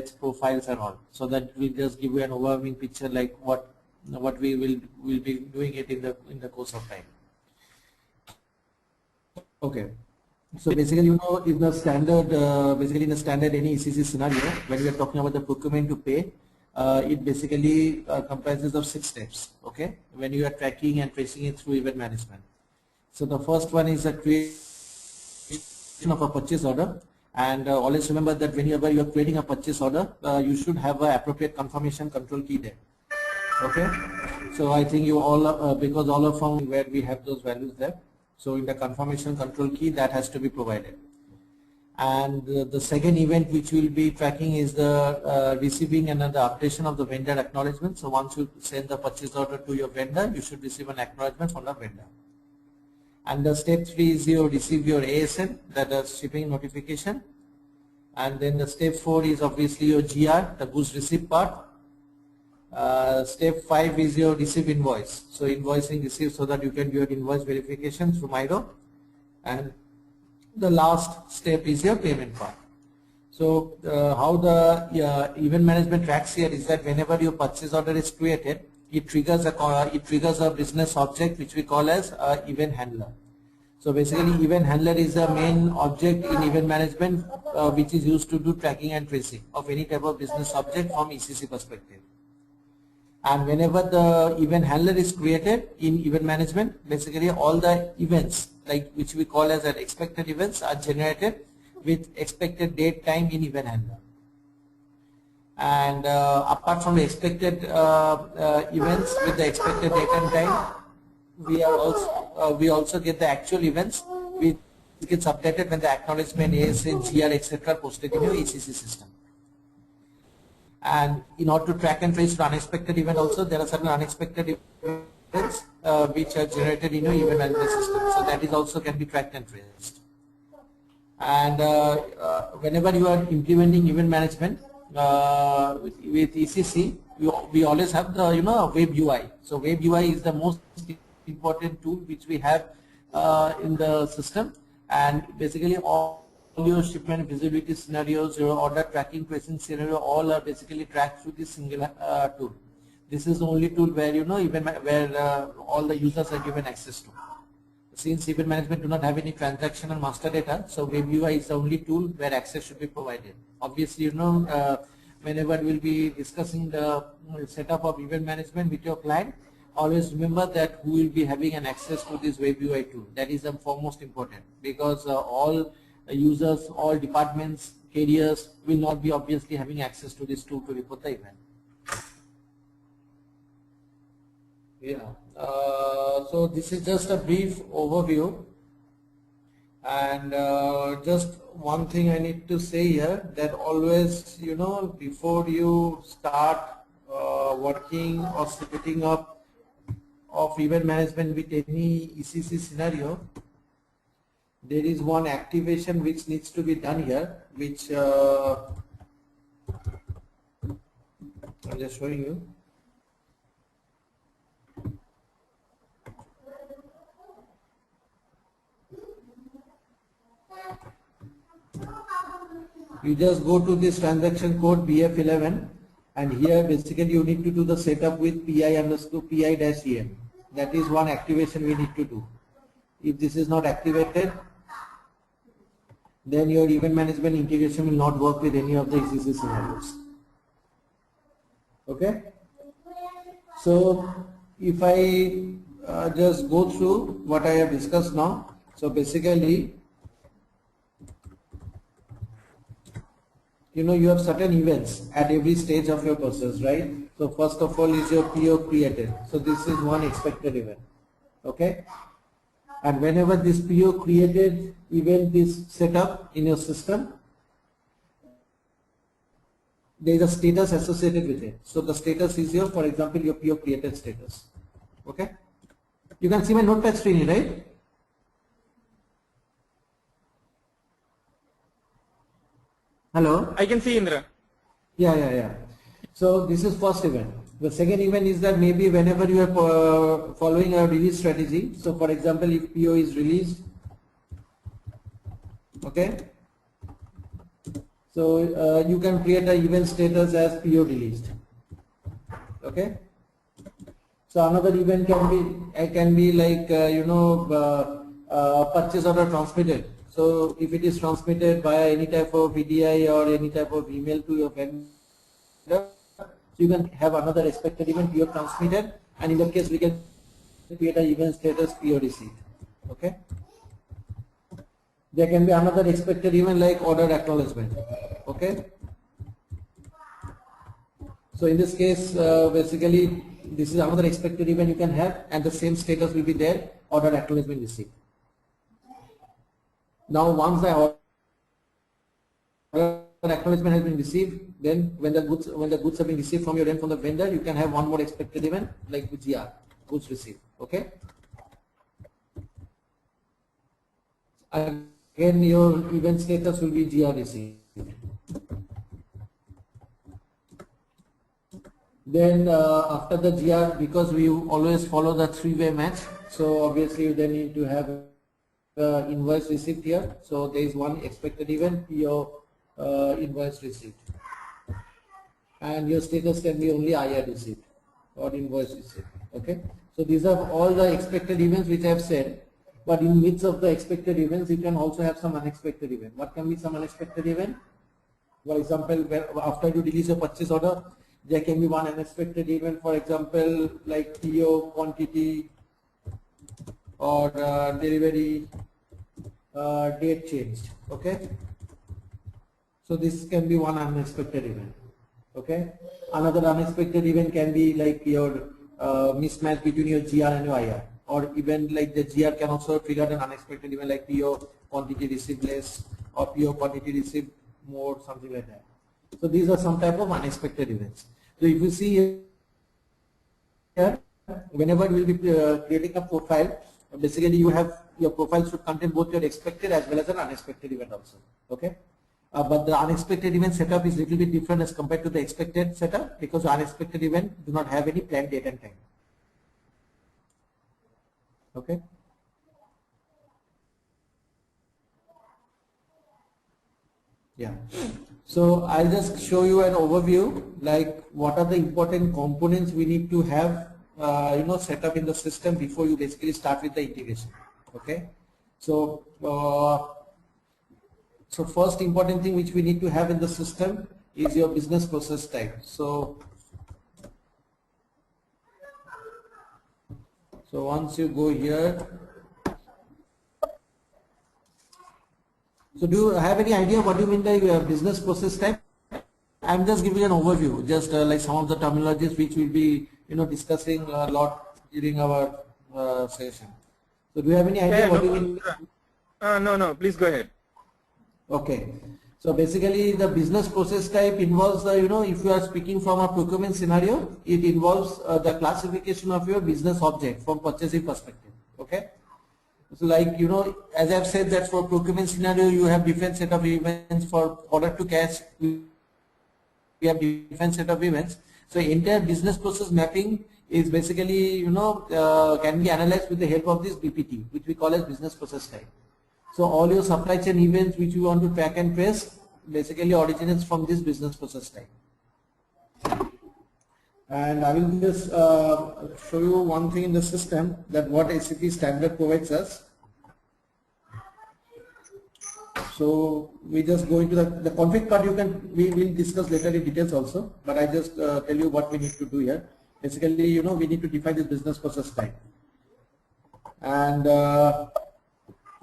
profiles and all, so that will just give you an overwhelming picture like what we will be doing it in the course of time. Okay. So basically, in the standard, basically in the standard any ECC scenario, when we are talking about the procurement to pay, it basically comprises of 6 steps. Okay, when you are tracking and tracing it through event management. So the first one is the creation of a purchase order, and always remember that whenever you are creating a purchase order, you should have an appropriate confirmation control key there. Okay, so I think you all, because all of them where we have those values there. So in the confirmation control key, that has to be provided. And the second event which we will be tracking is the receiving and the updation of the vendor acknowledgement. So once you send the purchase order to your vendor, you should receive an acknowledgement from the vendor. And the step 3 is you receive your ASN, that is shipping notification. And then the step 4 is obviously your GR, the goods receipt part. Step 5 is your receive invoice. So invoicing received so that you can do your invoice verification through Miro. And the last step is your payment part. So how the event management tracks here is that whenever your purchase order is created, it triggers a business object which we call as event handler. So basically, event handler is the main object in event management which is used to do tracking and tracing of any type of business object from ECC perspective. And whenever the event handler is created in event management, basically all the events like which we call as expected events are generated with expected date time in event handler. And apart from the expected events with the expected date and time, we also get the actual events which gets updated when the acknowledgement, ASN, GR, etc. posted in your ECC system. And in order to track and trace the unexpected event also, there are certain unexpected events which are generated in your event management system. So that is also can be tracked and traced. And whenever you are implementing event management with ECC, we always have the web UI. So web UI is the most important tool which we have in the system, and basically all your shipment visibility scenarios, your order tracking tracing scenario, all are basically tracked through this single tool. This is the only tool where even where all the users are given access to. Since event management do not have any transaction and master data, so web UI is the only tool where access should be provided. Obviously, whenever we'll be discussing the setup of event management with your client, always remember that who will be having an access to this web UI tool. That is the foremost important, because all users, all departments, carriers will not be obviously having access to this tool to report the event. Yeah. So this is just a brief overview, and just one thing I need to say here, that always before you start working or setting up of event management with any ECC scenario, there is one activation which needs to be done here, which I'm just showing you. You just go to this transaction code BF11, and here basically you need to do the setup with PI_PI-EM. That is one activation we need to do. If this is not activated, then your event management integration will not work with any of the ECC scenarios. Okay. So if I just go through what I have discussed now, so basically, you have certain events at every stage of your process, right? So first of all is your PO created. So this is one expected event. Okay. And whenever this PO created event is set up in your system, there is a status associated with it. So the status is your, for example, your PO created status. Okay. You can see my notepad screen, right? Hello? I can see, Indra. Yeah. So this is first event. The second event is that maybe whenever you are following a release strategy, so for example, if PO is released, okay, So you can create an event status as PO released. Okay. So another event can be like purchase order transmitted. So if it is transmitted via any type of VDI or any type of email to your vendor, so you can have another expected event PO transmitted, and in that case we can create an event status PO received. Okay. There can be another expected event like order acknowledgement. Okay. So in this case, basically this is another expected event you can have, and the same status will be there, order acknowledgement received. Now once the order acknowledgement has been received, then when the goods have been received from your end from the vendor, you can have one more expected event like GR, goods received. Okay. Again, your event status will be GR received. Then after the GR, because we always follow the three-way match, so obviously you then need to have invoice received here. So there is one expected event, PO invoice received, and your status can be only IR received or invoice received. Okay. So these are all the expected events which I have said. But in midst of the expected events, you can also have some unexpected event. What can be some unexpected event? For example, after you release a purchase order, there can be one unexpected event, for example, like PO quantity or delivery date changed. Okay. So this can be one unexpected event. Okay. Another unexpected event can be like your mismatch between your GR and your IR. Or even like the GR can also trigger an unexpected event like PO quantity received less or PO quantity received more, something like that. So these are some type of unexpected events. So if you see here, whenever we will be creating a profile, basically you have your profile should contain both your expected as well as an unexpected event also. Okay. But the unexpected event setup is little bit different as compared to the expected setup, because the unexpected event do not have any planned date and time. Okay. Yeah. So I'll just show you an overview, like what are the important components we need to have, set up in the system before you basically start with the integration. Okay. So, so first important thing which we need to have in the system is your business process type. So once you go here, so do you have any idea what do you mean by business process type? I'm just giving an overview, just like some of the terminologies which we'll be discussing a lot during our session. So do you have any idea what do you mean? No, please go ahead. Okay. So basically the business process type involves the, if you are speaking from a procurement scenario, it involves the classification of your business object from purchasing perspective. Okay. So like, as I've said that for procurement scenario, you have different set of events. For order to cash, we have different set of events. So entire business process mapping is basically, can be analyzed with the help of this BPT, which we call as business process type. So all your supply chain events which you want to track and trace basically originates from this business process type. And I will just show you one thing in the system, that what SAP standard provides us. So we just go into the config part. We will discuss later in details also, but I just tell you what we need to do here. Basically, we need to define this business process type. And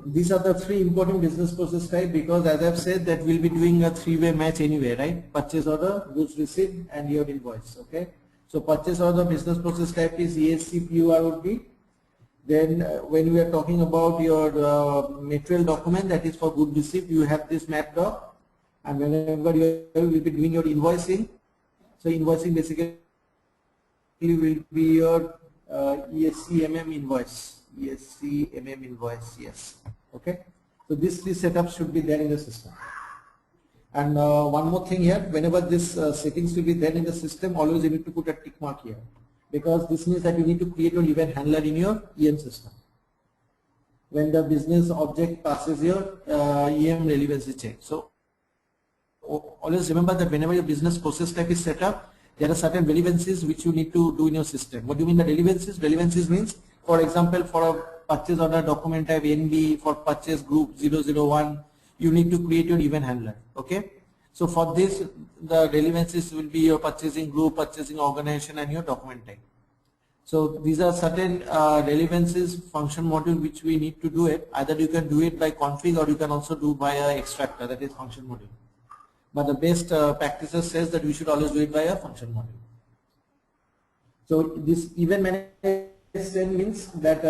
these are the three important business process type, because as I've said that we'll be doing a three-way match anyway, right? Purchase order, goods received, and your invoice. Okay. So purchase order business process type is ESC PUR would be. Then when we are talking about your material document, that is for good received, you have this map doc. And whenever you will be doing your invoicing, so invoicing basically will be your ESC invoice. ESC invoice, yes. Okay. So this setup should be there in the system. And one more thing here, whenever this settings will be there in the system, always you need to put a tick mark here, because this means that you need to create your event handler in your EM system when the business object passes your EM relevancy check. So always remember that whenever your business process type is set up, there are certain relevancies which you need to do in your system. What do you mean by relevancies? Relevancies means, for example, for a purchase order document type NB, for purchase group 001, you need to create your event handler. Okay. So for this, the relevancies will be your purchasing group, purchasing organization, and your document type. So these are certain relevancies function module which we need to do it. Either you can do it by config or you can also do via extractor, that is function module. But the best practices says that we should always do it by a function module. So this event management means that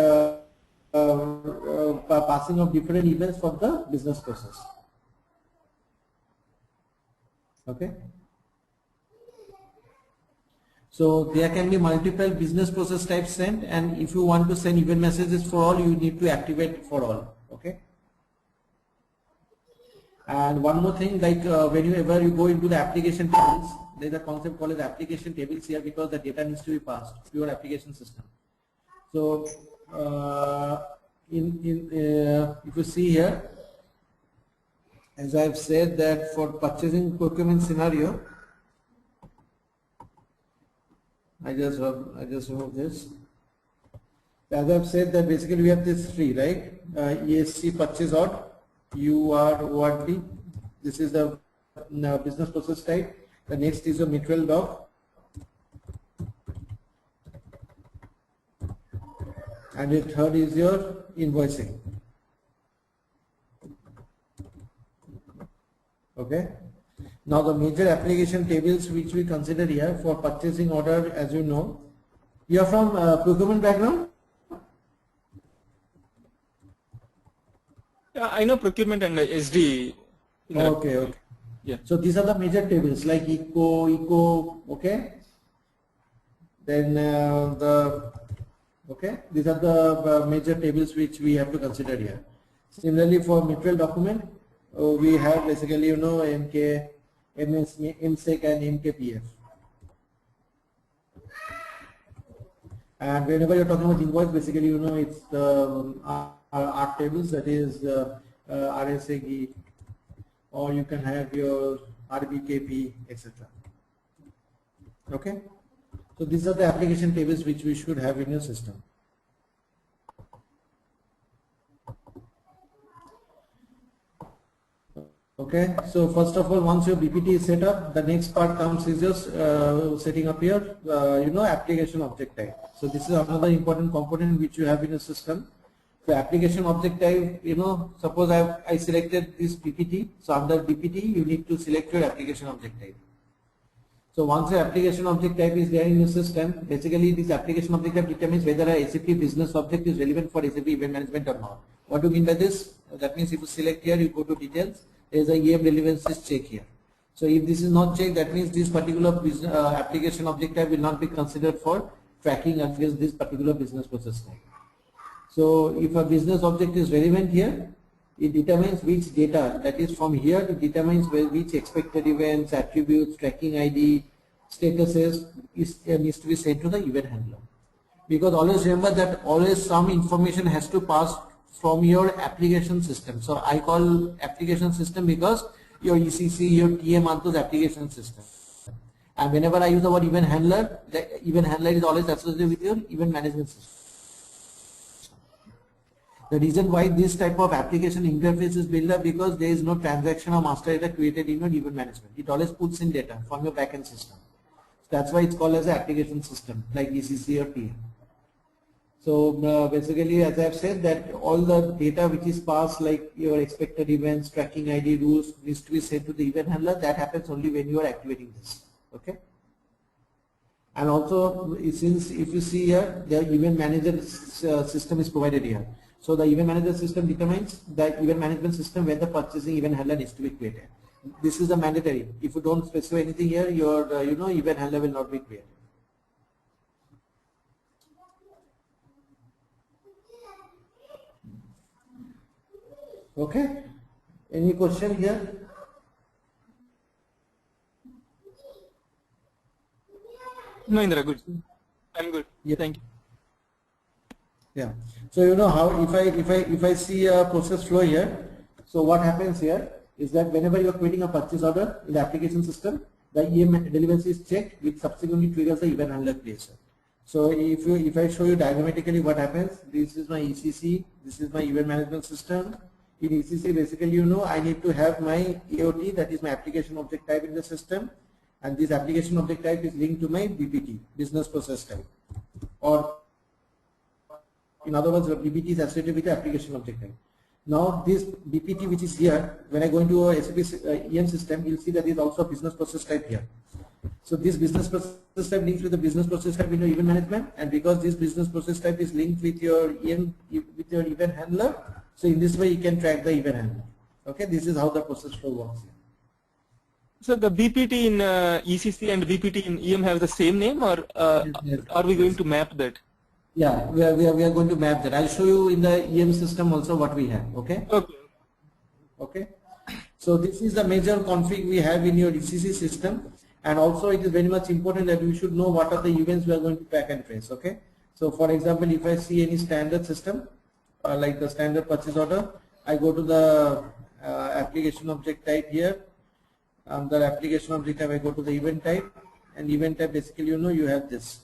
passing of different events for the business process. Okay. So there can be multiple business process types sent, and if you want to send event messages for all, you need to activate for all. Okay. And one more thing, like whenever you go into the application tables, there is a concept called as application tables here because the data needs to be passed to your application system. So if you see here, as I have said that for purchasing procurement scenario, I just remove this. As I have said that basically we have this three, right? ESC purchase order, URORD. This is the business process type. The next is your material doc, and the third is your invoicing. Okay. Now the major application tables which we consider here for purchasing order, as you know, you are from procurement background? Yeah, I know procurement and SD. Okay, okay. Yeah. So these are the major tables like eco, okay. Then these are the major tables which we have to consider here. Similarly, for material document, we have basically, you know, MK, MSEC and MKPF. And whenever you're talking about invoice, basically, you know, it's the R tables, that is RSAG, or you can have your RBKP, etc. Okay. So these are the application tables which we should have in your system. Okay, so first of all, once your BPT is set up, the next part comes is just setting up your, you know, application object type. So this is another important component which you have in your system. So application object type, you know, suppose I selected this BPT. So under BPT, you need to select your application object type. So once your application object type is there in your system, basically this application object type determines whether a SAP business object is relevant for SAP event management or not. What do you mean by this? That means if you select here, you go to details. There is a EM relevances check here. So if this is not checked, that means this particular business, application object type will not be considered for tracking against this particular business process type. So if a business object is relevant here, it determines which data, that is from here it determines which expected events, attributes, tracking ID, statuses needs to be sent to the event handler. Because always remember that always some information has to pass from your application system. So I call application system because your ECC, your TM are those application system. And whenever I use the word event handler, the event handler is always associated with your event management system. The reason why this type of application interface is built up because there is no transaction or master data created in your event management. It always puts in data from your backend system. That's why it's called as an application system like ECC or TM. So basically, as I have said, that all the data which is passed, like your expected events, tracking ID, rules, needs to be sent to the event handler. That happens only when you are activating this. Okay. And also, since if you see here, the event manager system is provided here. So the event manager system determines the event management system where the purchasing event handler needs to be created. This is a mandatory. If you don't specify anything here, your you know, event handler will not be created. Okay. Any question here? No, Indra, good. I'm good. Yeah. Thank you. Yeah. So you know how if I see a process flow here, so what happens here? is that whenever you are creating a purchase order in the application system, the EM relevancy is checked, which subsequently triggers the event handler creation. So if I show you diagrammatically what happens, this is my ECC, this is my event management system. In ECC, basically, I need to have my AOT, that is my application object type in the system, and this application object type is linked to my BPT, business process type, or in other words, BPT is associated with the application object type. Now this BPT which is here, when I go into a SAP EM system, you'll see that there is also a business process type here. So this business process type links with the business process type in your event management, and because this business process type is linked with your event handler, so in this way you can track the event handler. Okay, this is how the process flow works here. So the BPT in ECC and BPT in EM have the same name, or Yes. are we going to map that? Yeah, we are going to map that. I'll show you in the EM system also what we have. Okay. Okay. Okay. So this is the major config we have in your ECC system, and also it is very much important that you should know what are the events we are going to track and trace. Okay. So for example, if I see any standard system like the standard purchase order, I go to the application object type here. The application object type, I go to the event type, and event type basically you have this,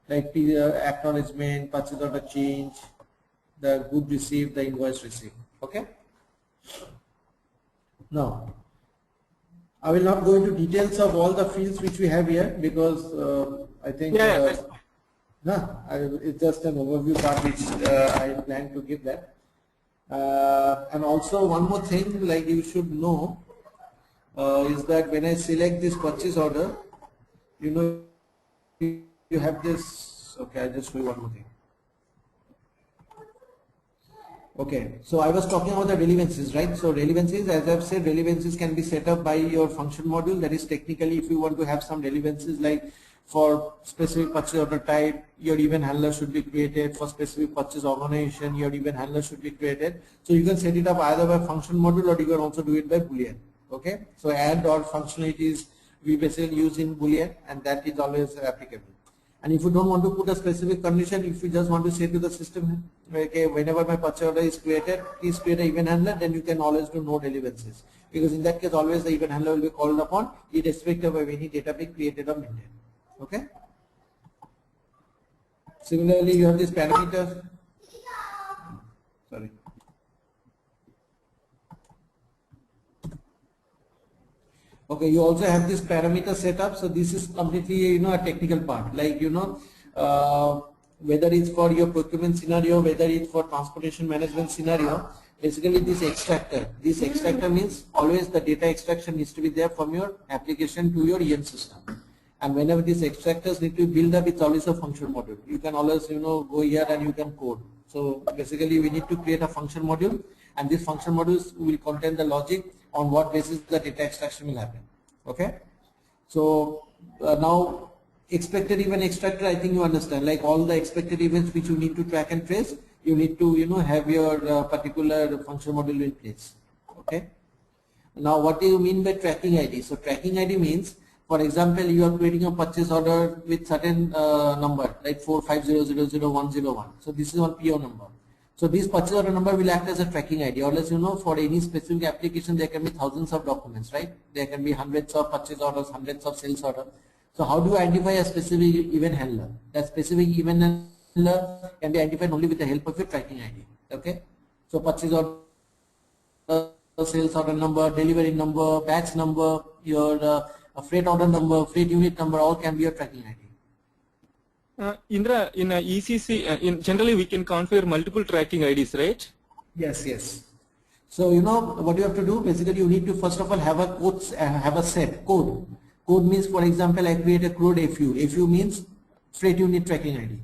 like acknowledgement, purchase order change, the good received, the invoice received. Okay. Now, I will not go into details of all the fields which we have here, because I think it's just an overview part which I plan to give that. And also one more thing, like you should know, is that when I select this purchase order, you have this. Okay, I'll just show you one more thing. Okay, so I was talking about the relevancies, right? So relevancies, as I've said, relevancies can be set up by your function module. That is, technically, if you want to have some relevancies, like for specific purchase order type, your event handler should be created. For specific purchase organization, your event handler should be created. So you can set it up either by function module, or you can also do it by Boolean. Okay, so add or functionalities we basically use in Boolean, and that is always applicable. And if you don't want to put a specific condition, if you just want to say to the system, okay, whenever my purchase order is created, please create an event handler, then you can always do no relevancies, because in that case always the event handler will be called upon irrespective of any data being created or maintained. Okay. Similarly, you have this parameter. Sorry. Okay, you also have this parameter setup. So this is completely a technical part, like whether it's for your procurement scenario, whether it's for transportation management scenario. Basically, this extractor means always the data extraction needs to be there from your application to your EM system. And whenever these extractors need to be built up, it's always a function module. You can always go here and you can code. So basically, we need to create a function module, and this function modules will contain the logic on what basis the data extraction will happen. Okay. So now expected event extractor, I think you understand, like all the expected events which you need to track and trace, you need to have your particular function module in place. Okay. Now what do you mean by tracking ID? So tracking ID means, for example, you are creating a purchase order with certain number, like 450000101. So this is one PO number. So this purchase order number will act as a tracking ID, or else for any specific application there can be thousands of documents, right? There can be hundreds of purchase orders, hundreds of sales orders. So how do you identify a specific event handler? That specific event handler can be identified only with the help of your tracking ID. Okay. So purchase order, sales order number, delivery number, batch number, your freight order number, freight unit number, all can be your tracking ID. Indra, in ECC, generally we can configure multiple tracking IDs, right? Yes, yes. So what you have to do, basically you need to first of all have a code, have a set code. Code means, for example, I create a code FU. FU means freight unit tracking ID.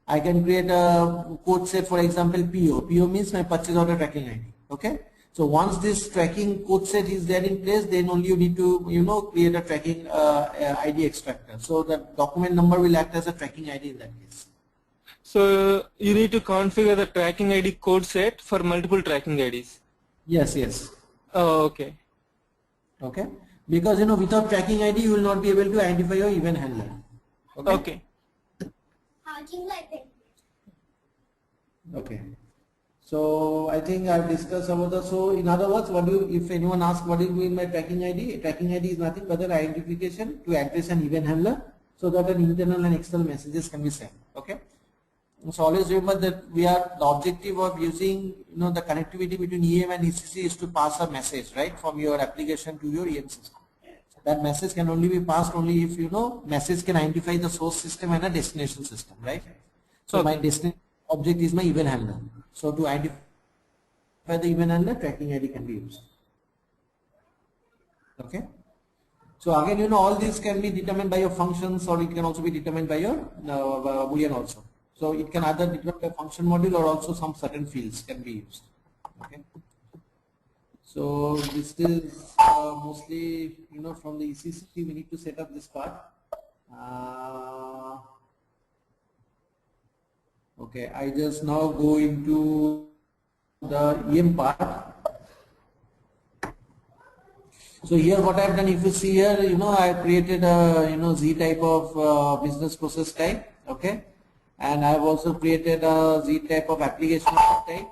I can create a code set, for example, PO. PO means my purchase order tracking ID. Okay. So once this tracking code set is there in place, then only you need to create a tracking ID extractor. So the document number will act as a tracking ID in that case. So you need to configure the tracking ID code set for multiple tracking IDs. Yes, yes. Oh, okay. Okay. Because without tracking ID you will not be able to identify your event handler. Okay. Okay. Okay. So I think I've discussed about the, so in other words, what do you, if anyone asks what do you mean by tracking ID? Tracking ID is nothing but an identification to address an event handler so that an internal and external messages can be sent. Okay. So always remember that the objective of using the connectivity between EM and ECC is to pass a message, right, from your application to your EM system. So that message can only be passed only if message can identify the source system and a destination system, right? So my destination object is my event handler. So to identify the event handler, tracking ID can be used. Okay. So again, all these can be determined by your functions, or it can also be determined by your Boolean also. So it can either be determined by function module, or also some certain fields can be used. Okay. So this is mostly from the ECC we need to set up this part. Okay, I just now go into the EM part. So here what I have done, if you see here, I have created a Z type of business process type, okay, and I have also created a Z type of application type,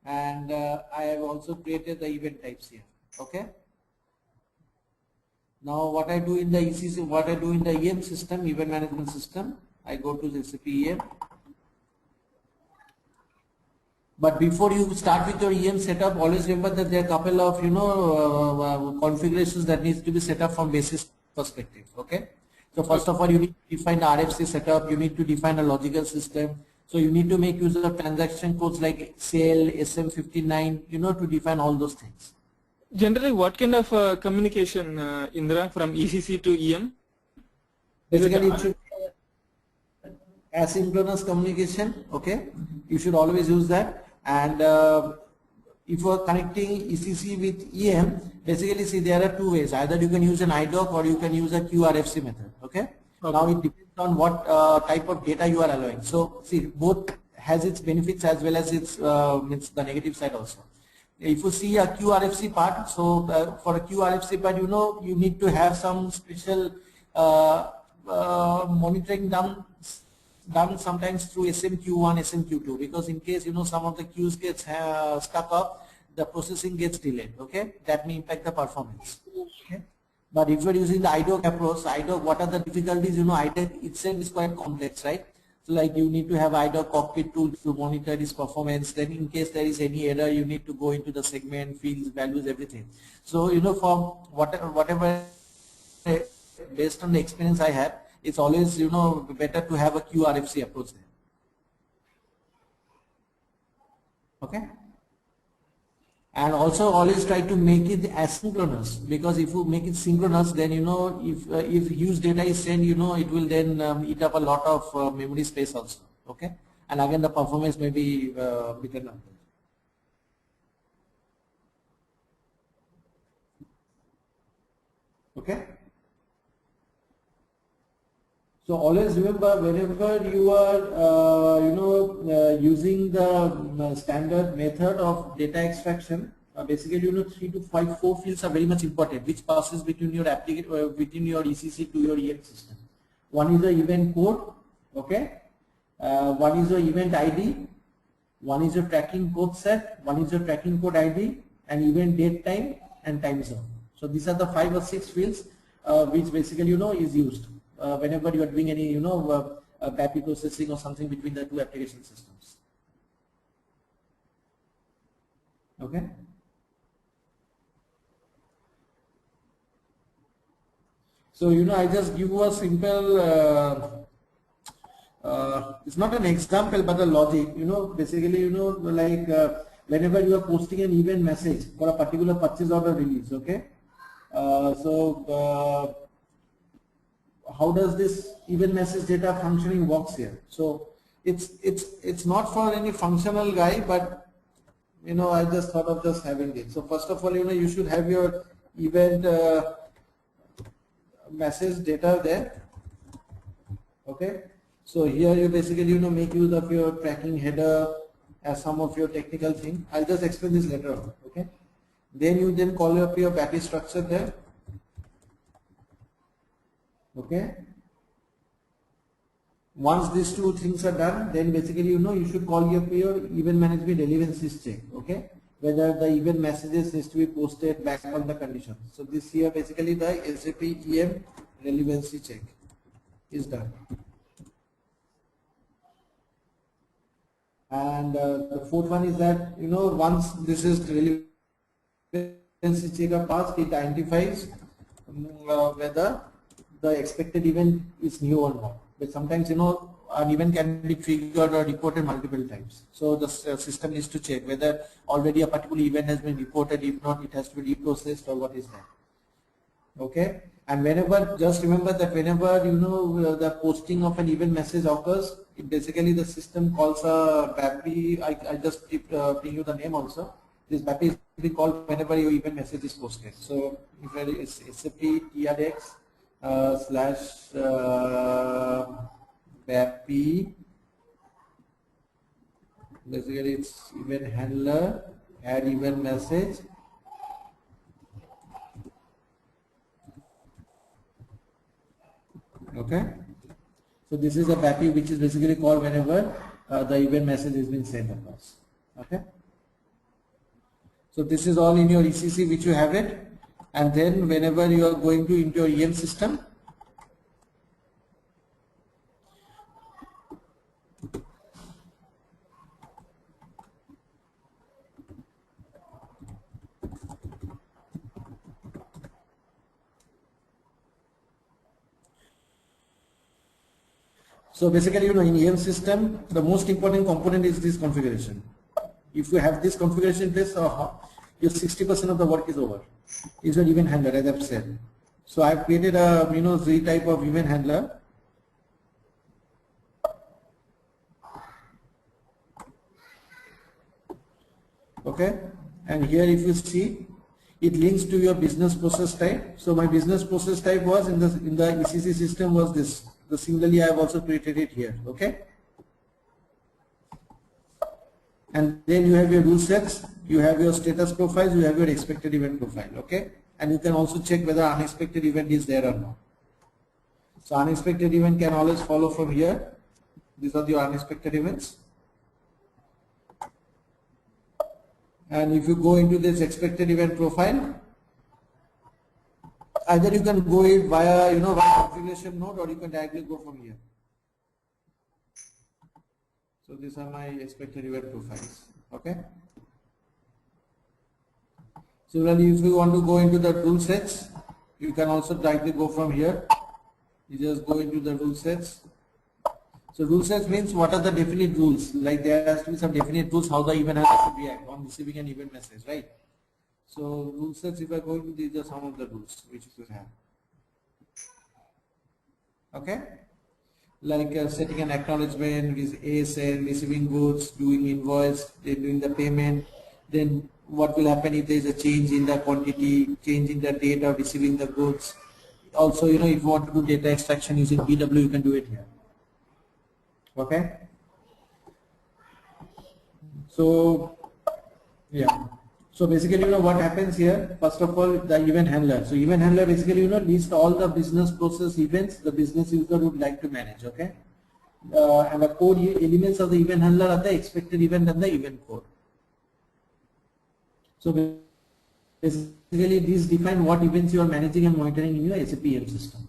and I have also created the event types here, okay. Now what I do in the ECC, what I do in the EM system, event management system, I go to the SAP EM. But before you start with your EM setup, always remember that there are a couple of configurations that needs to be set up from basis perspective. Okay. So first of all, you need to define the RFC setup. You need to define a logical system. So you need to make use of transaction codes like SAIL, SM59, to define all those things. Generally, what kind of communication, Indra, from ECC to EM? Basically, it should be asynchronous communication. Okay. You should always use that. And if you are connecting ECC with EM, basically see there are two ways. Either you can use an IDOC or you can use a QRFC method. Okay. Now it depends on what type of data you are allowing. So see, both has its benefits as well as its the negative side also. If you see a QRFC part, so for a QRFC part, you need to have some special monitoring done sometimes through SMQ1, SMQ2, because in case some of the queues gets stuck up, the processing gets delayed. Okay, that may impact the performance. Okay, but if you are using the IDOC approach, IDOC, what are the difficulties? IDOC itself is quite complex, right? So like you need to have IDOC cockpit tool to monitor its performance. Then in case there is any error, you need to go into the segment, fields, values, everything. So from whatever based on the experience I have, it's always better to have a QRFC approach there. Okay, and also always try to make it asynchronous, because if you make it synchronous, then if huge data is sent, it will then eat up a lot of memory space also. Okay, and again the performance may be better now. Okay. So always remember, whenever you are using the standard method of data extraction, basically 3 to 4 fields are very much important, which passes between your application between your ECC to your EM system. One is the event code, okay. One is your event ID, one is your tracking code set, one is your tracking code ID, and event date time and time zone. So these are the 5 or 6 fields which basically is used whenever you are doing any BAPI processing or something between the two application systems. Okay. So I just give you a simple it's not an example but a logic. Basically like whenever you are posting an event message for a particular purchase order release, okay. How does this event message data functioning works here? So it's not for any functional guy, but I just thought of just having it. So first of all, you should have your event message data there. Okay. So here you basically make use of your tracking header as some of your technical thing. I'll just explain this later on. Okay. Then you then call up your BAPI structure there. Okay, Once these two things are done, then basically you should call your event management relevancies check. Okay, whether the event messages needs to be posted back on the condition. So this here basically the SAP EM relevancy check is done. And the fourth one is that once this is relevancy check are passed, it identifies whether the expected event is new or not. But sometimes an event can be triggered or reported multiple times. So the system needs to check whether already a particular event has been reported. If not, it has to be reprocessed or what is that. Okay. And whenever, just remember that whenever the posting of an event message occurs, it basically the system calls a BAPI. I just bring you the name also. This BAPI is being called whenever your event message is posted. So if it is SAP TRX slash BAPI, basically it's event handler, add event message. Okay, so this is a BAPI which is basically called whenever the event message has been sent across. Okay, so this is all in your ECC which you have it, and then whenever you are going to into your EM system, so basically in EM system the most important component is this configuration. If you have this configuration in place, your 60% of the work is over. Is your event handler, as I've said. So I've created a Z type of event handler. Okay, and here if you see, it links to your business process type. So my business process type was in the ECC system was this. Similarly, I have also created it here. Okay, and then you have your rule sets, you have your status profiles, you have your expected event profile. Okay, and you can also check whether unexpected event is there or not. So unexpected event can always follow from here. These are the unexpected events. And if you go into this expected event profile, either you can go it via via configuration node, or you can directly go from here. So these are my expected event profiles. Okay. Similarly, if you want to go into the rule sets, you can also directly go from here. You just go into the rule sets. So rule sets means what are the definite rules, like there has to be some definite rules how the event has to react on receiving an event message, right? So rule sets, if I go into these are some of the rules which you have. Okay, like setting an acknowledgement with ASN, receiving goods, doing invoice, then doing the payment, then what will happen if there is a change in the quantity, change in the date of receiving the goods. Also, if you want to do data extraction using BW, you can do it here. Okay, so yeah, so basically what happens here, first of all, the event handler. So event handler basically lists all the business process events the business user would like to manage. Okay, and the code elements of the event handler are the expected event and the event code. So basically these define what events you are managing and monitoring in your SAP EM system.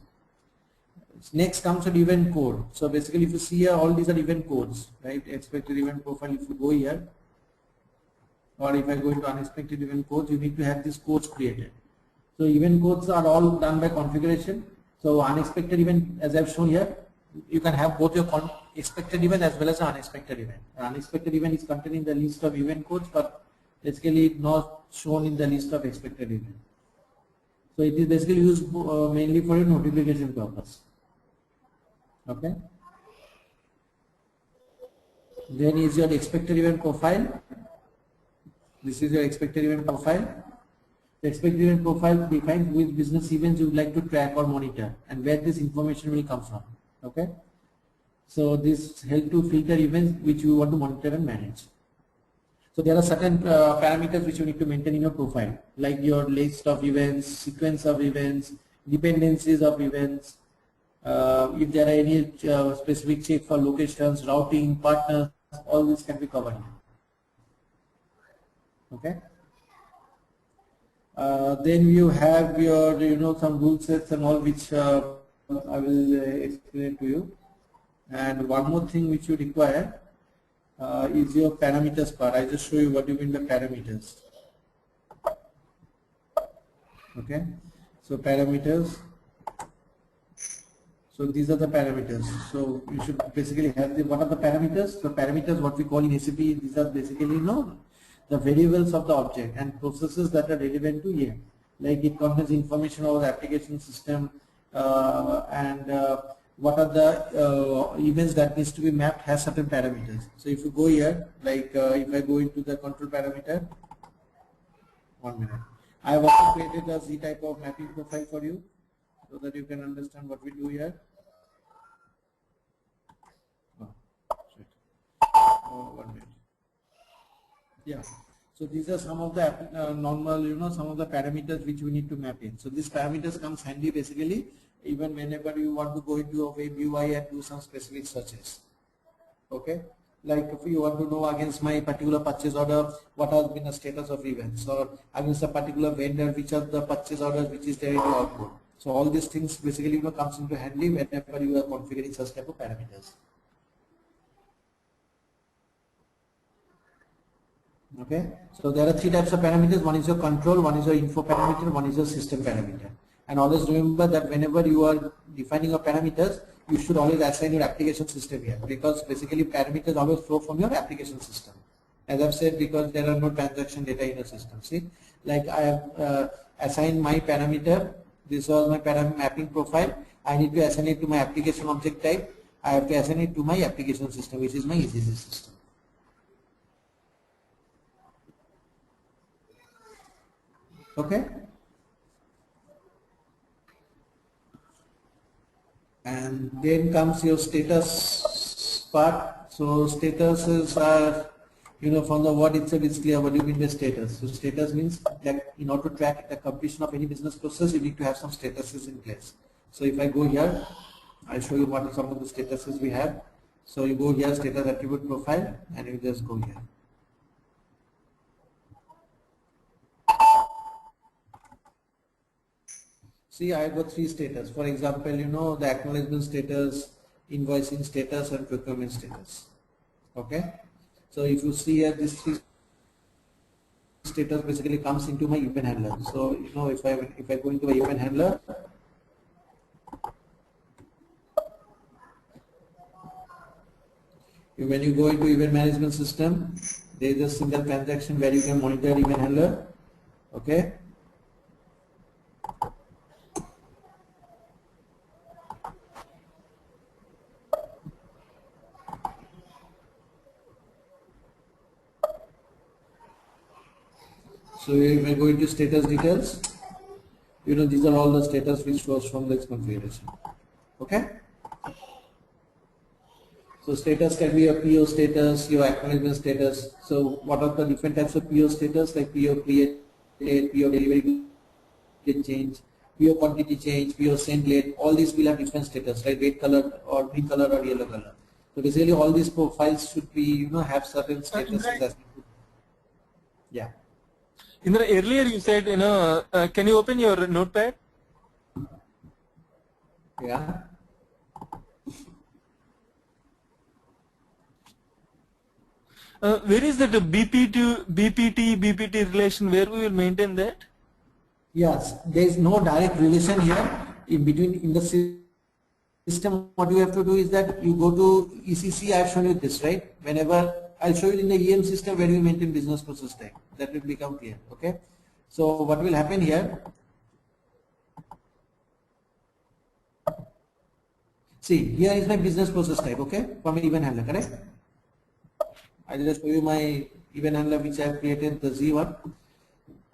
Next comes an event code. So basically if you see here, all these are event codes, right? Expected event profile, if you go here, or if I go into unexpected event codes, you need to have these codes created. So event codes are all done by configuration. So unexpected event, as I've shown here, you can have both your expected event as well as an unexpected event. An unexpected event is contained in the list of event codes, but basically not shown in the list of expected event. So it is basically used mainly for a notification purpose. Okay. Then is your expected event profile. This is your expected event profile. The expected event profile defines which business events you would like to track or monitor and where this information will come from. Okay. So this helps to filter events which you want to monitor and manage. So there are certain parameters which you need to maintain in your profile, like your list of events, sequence of events, dependencies of events, If there are any specific check for locations, routing, partners, all this can be covered here. Okay. Then you have your, some rule sets and all, which I will explain to you. And one more thing which you require is your parameters part. I just show you what you mean by parameters. Okay. So parameters. So these are the parameters. So you should basically have what are the parameters? The parameters, what we call in SAP, these are basically the variables of the object and processes that are relevant to here. Like it contains information about the application system and what are the events that needs to be mapped has certain parameters. So if you go here, like if I go into the control parameter, 1 minute. I have also created a Z type of mapping profile for you so that you can understand what we do here. Shit. 1 minute. Yeah. So these are some of the normal, some of the parameters which we need to map in. So these parameters comes handy basically even whenever you want to go into a web UI and do some specific searches. Okay. Like if you want to know against my particular purchase order, what has been the status of events, or against a particular vendor, which are the purchase orders which is there in your output. So all these things basically comes into handy whenever you are configuring such type of parameters. Okay, so there are three types of parameters. One is your control, one is your info parameter, one is your system parameter. And always remember that whenever you are defining your parameters, you should always assign your application system here, because basically parameters always flow from your application system. As I've said, because there are no transaction data in your system. See, like I have assigned my parameter. This was my mapping profile. I need to assign it to my application object type. I have to assign it to my application system, which is my ECC system. Okay. And then comes your status part. So statuses are, from the word itself it's clear what you mean by status. So status means that in order to track the completion of any business process, you need to have some statuses in place. So if I go here, I'll show you what are some of the statuses we have. So you go here, status attribute profile, and you just go here. See, I have got three status. For example, the acknowledgement status, invoicing status, and procurement status. Okay. So if you see here, this three status basically comes into my event handler. So if I go into my event handler, when you go into event management system, there is a single transaction where you can monitor event handler. Okay. So if I go into status details, these are all the status which flows from this configuration. Okay. So status can be your PO status, your acknowledgement status. So what are the different types of PO status, like PO created, PO delivery change, PO quantity change, PO sent late, all these will have different status, right? Red color or green color or yellow color. So basically all these profiles should be, have certain statuses. Yeah. Indra, earlier you said, can you open your notepad? Yeah. Where is that BPT relation? Where we will maintain that? Yes, there is no direct relation here in between in the system. What you have to do is that you go to ECC. I have shown you this, right? Whenever I'll show you in the EM system where you maintain business process type, that will become clear. Okay. So what will happen here? See, here is my business process type. Okay, from my event handler, correct? I will just show you my event handler which I have created, the Z1.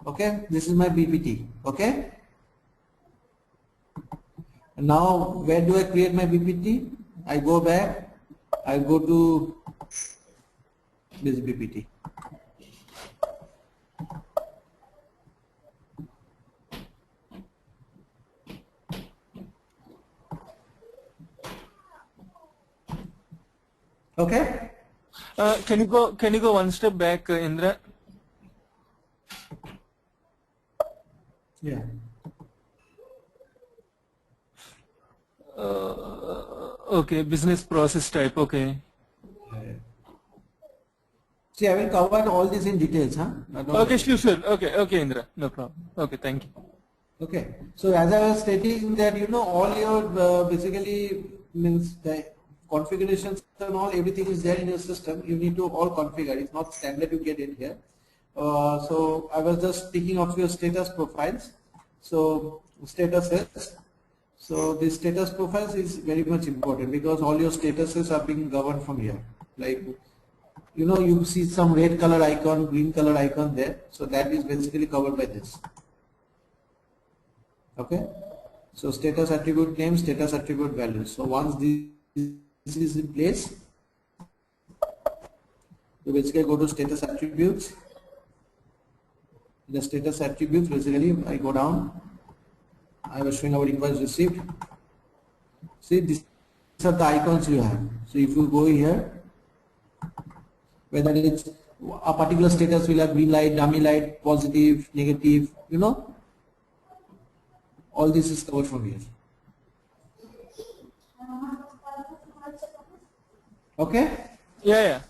Okay, this is my BPT. Okay. Now, where do I create my BPT? I go back. I go to this BPT. Okay. Can you go one step back, Indra? Yeah. Okay, business process type. Okay. See, I will cover all this in details, huh? Don't Okay, worry. sure. Okay, Indra. No problem. Okay, thank you. Okay. So as I was stating that, all your basically means the configurations and all, everything is there in your system. You need to all configure. It's not standard you get in here. So I was just speaking of your status profiles. So statuses. So the status profiles is very much important because all your statuses are being governed from here. Like, you see some red color icon, green color icon there. So that is basically covered by this. Okay. So status attribute name, status attribute value. So once this is in place, you basically go to status attributes. The status attributes, basically I go down. I was showing our invoice received. See, these are the icons you have. So if you go here, whether it's a particular status will have green light, dummy light, positive, negative, all this is covered from here. Okay? Yeah.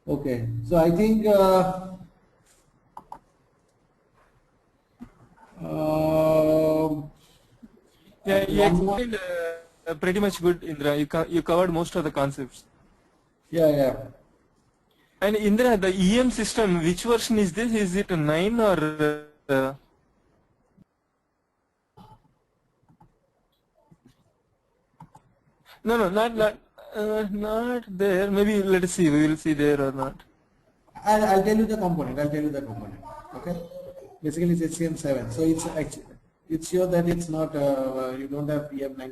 Okay. So I think Yeah, you one more. explained pretty much good, Indra. You covered most of the concepts. Yeah. And Indra, the EM system, which version is this? Is it a 9 or? No, not there. Maybe let us see. We will see there or not. I'll tell you the component. Okay. Basically, it's HCM7. So it's actually, it's sure that it's not. You don't have PM9.